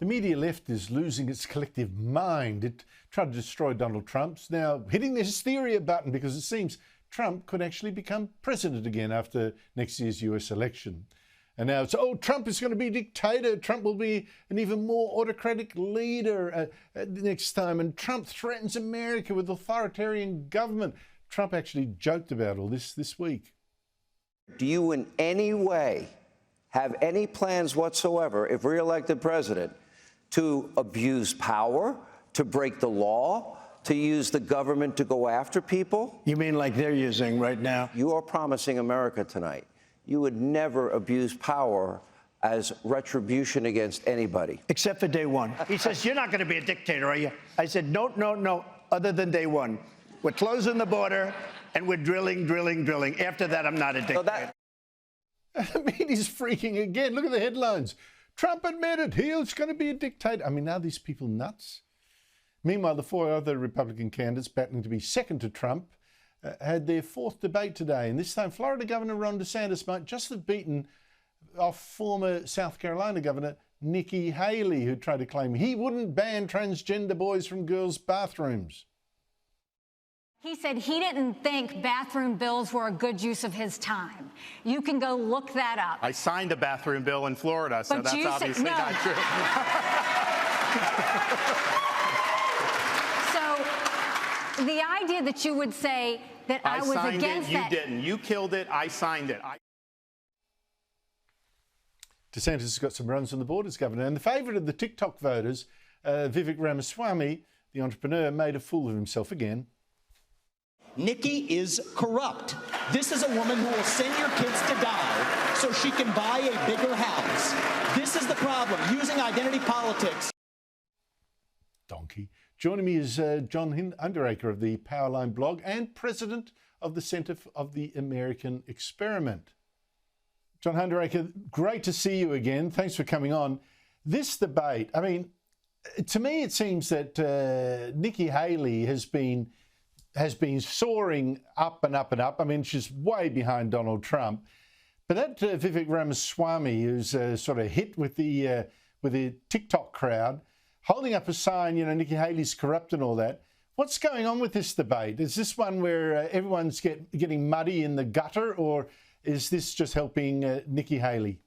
The media left is losing its collective mind. It tried to destroy Donald Trump's now hitting the hysteria button because it seems Trump could actually become president again after next year's US election. And now it's, oh, Trump is going to be a dictator. Trump will be an even more autocratic leader next time. And Trump threatens America with authoritarian government. Trump actually joked about all this week. Do you in any way have any plans whatsoever, if re-elected president, to abuse power, to break the law, to use the government to go after people? You mean like they're using right now? You are promising America tonight you would never abuse power as retribution against anybody. Except for day one. He says, you're not going to be a dictator, are you? I said, no, other than day one. We're closing the border, and we're drilling. After that, I'm not a dictator. I mean, he's freaking again. Look at the headlines. Trump admitted he's going to be a dictator. I mean, are these people nuts? Meanwhile, the four other Republican candidates battling to be second to Trump had their fourth debate today. And this time, Florida Governor Ron DeSantis might just have beaten off former South Carolina Governor Nikki Haley, who tried to claim he wouldn't ban transgender boys from girls' bathrooms. He said he didn't think bathroom bills were a good use of his time. You can go look that up. I signed a bathroom bill in Florida, so that's obviously not true. So the idea that you would say that I was against that. You didn't. You killed it. I signed it. DeSantis has got some runs on the board as governor. And the favourite of the TikTok voters, Vivek Ramaswamy, the entrepreneur, made a fool of himself again. Nikki is corrupt. This is a woman who will send your kids to die so she can buy a bigger house. This is the problem, using identity politics. Donkey. Joining me is John Hinderaker of the Powerline blog and president of the Centre of the American Experiment. John Hinderaker, great to see you again. Thanks for coming on. This debate, I mean, to me it seems that Nikki Haley has been soaring up and up and up. I mean, she's way behind Donald Trump. But that Vivek Ramaswamy, who's sort of hit with the TikTok crowd, holding up a sign, you know, Nikki Haley's corrupt and all that. What's going on with this debate? Is this one where everyone's getting muddy in the gutter, or is this just helping Nikki Haley?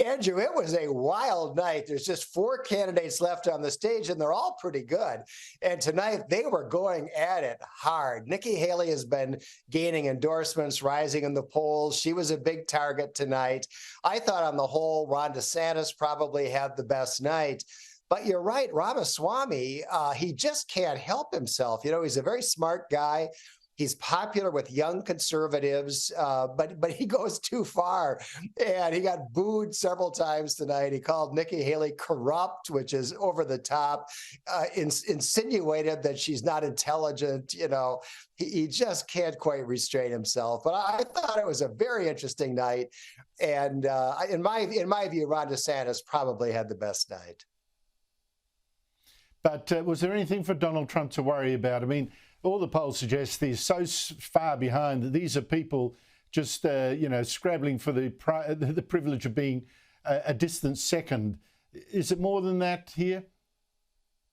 Andrew, it was a wild night. There's just four candidates left on the stage, and they're all pretty good. And tonight, they were going at it hard. Nikki Haley has been gaining endorsements, rising in the polls. She was a big target tonight. I thought on the whole, Ron DeSantis probably had the best night. But you're right, Ramaswamy, he just can't help himself. You know, he's a very smart guy. He's popular with young conservatives, but he goes too far. And he got booed several times tonight. He called Nikki Haley corrupt, which is over the top, insinuated that she's not intelligent. You know, he just can't quite restrain himself. But I thought it was a very interesting night. And in my view, Ron DeSantis probably had the best night. But was there anything for Donald Trump to worry about? I mean, all the polls suggest he's so far behind that these are people just, you know, scrabbling for the privilege of being a distant second. Is it more than that here?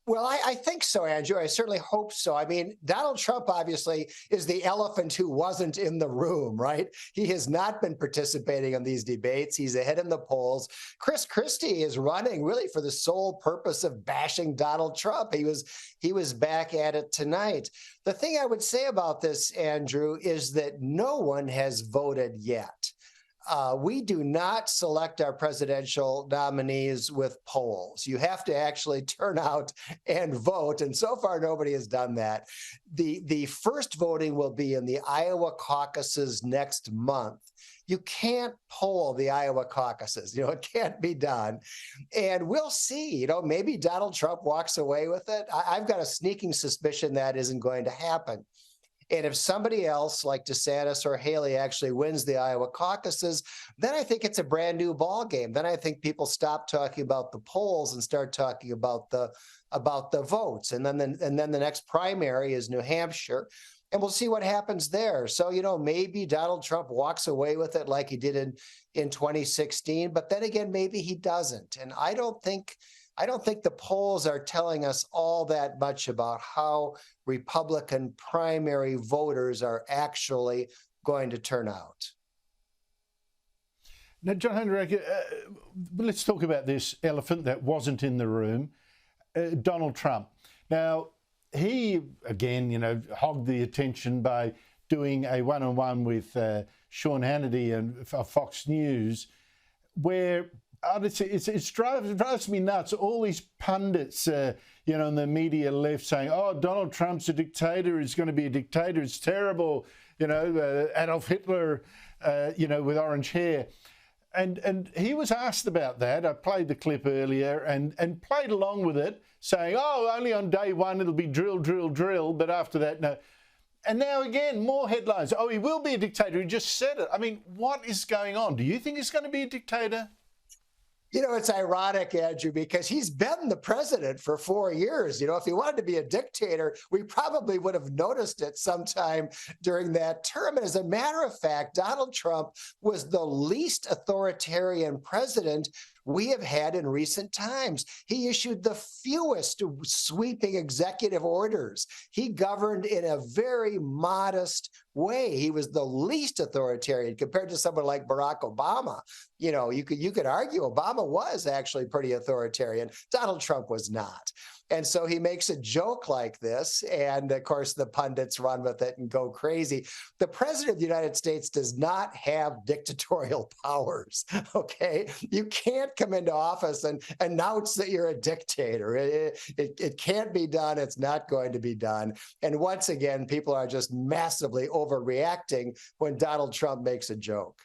Well, I think so, Andrew. I certainly hope so. I mean, Donald Trump obviously is the elephant who wasn't in the room, right? He has not been participating in these debates. He's ahead in the polls. Chris Christie is running really for the sole purpose of bashing Donald Trump. He was back at it tonight. The thing I would say about this, Andrew, is that no one has voted yet. We do not select our presidential nominees with polls. You have to actually turn out and vote, and so far nobody has done that. The first voting will be in the Iowa caucuses next month. You can't poll the Iowa caucuses. You know, it can't be done. And we'll see. You know, maybe Donald Trump walks away with it. I've got a sneaking suspicion that isn't going to happen. And if somebody else like DeSantis or Haley actually wins the Iowa caucuses, then I think it's a brand new ball game. Then I think people stop talking about the polls and start talking about the votes. And then the next primary is New Hampshire. and we'll see what happens there. So, maybe Donald Trump walks away with it like he did in 2016, but then again, maybe he doesn't. And I don't think the polls are telling us all that much about how Republican primary voters are actually going to turn out. Now, John Hinderaker, let's talk about this elephant that wasn't in the room, Donald Trump. Now, he, again, hogged the attention by doing a one-on-one with Sean Hannity and Fox News, where it drives me nuts. All these pundits, in the media left saying, "Oh, Donald Trump's a dictator. He's going to be a dictator. It's terrible." Adolf Hitler, with orange hair. And he was asked about that. I played the clip earlier and played along with it, saying, "Oh, only on day one it'll be drill, drill, drill, but after that, no." And now again, more headlines. "Oh, he will be a dictator. He just said it." I mean, what is going on? Do you think he's going to be a dictator? It's ironic, Andrew, because he's been the president for 4 years. If he wanted to be a dictator, we probably would have noticed it sometime during that term. And as a matter of fact, Donald Trump was the least authoritarian president we have had in recent times. He issued the fewest sweeping executive orders. He governed in a very modest way. He was the least authoritarian compared to someone like Barack Obama. You could argue Obama was actually pretty authoritarian. Donald Trump was not. And so he makes a joke like this, and of course the pundits run with it and go crazy. The president of the United States does not have dictatorial powers, okay? You can't come into office and announce that you're a dictator. It can't be done. It's not going to be done. And once again, people are just massively overreacting when Donald Trump makes a joke.